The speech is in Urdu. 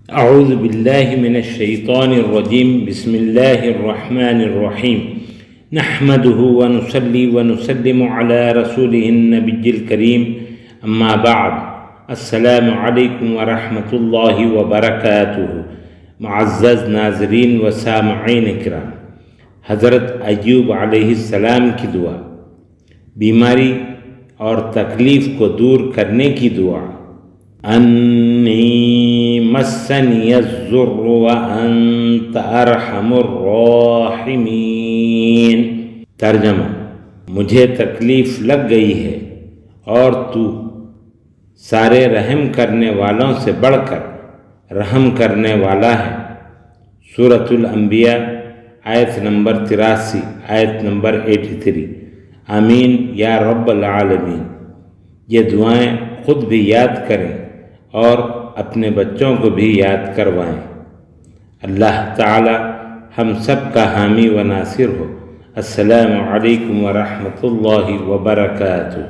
اعوذ باللہ من الشیطان الرجیم بسم اللہ الرحمن الرحیم نحمده ونصلی ونسلم علی رسوله النبی الکریم اما بعد السلام علیکم ورحمۃ اللہ وبرکاتہ۔ معزز ناظرین و سامعین کرام، حضرت ایوب علیہ السلام کی دعا، بیماری اور تکلیف کو دور کرنے کی دعا۔ انی مسنی الضر وانت ارحم الراحمین۔ ترجمہ: مجھے تکلیف لگ گئی ہے اور تو سارے رحم کرنے والوں سے بڑھ کر رحم کرنے والا ہے۔ سورۃ الانبیاء آیت نمبر 83، آیت نمبر 83۔ آمین یا رب العالمین۔ یہ دعائیں خود بھی یاد کریں اور اپنے بچوں کو بھی یاد کروائیں۔ اللہ تعالی ہم سب کا حامی و ناصر ہو۔ السلام علیکم ورحمۃ اللہ وبرکاتہ۔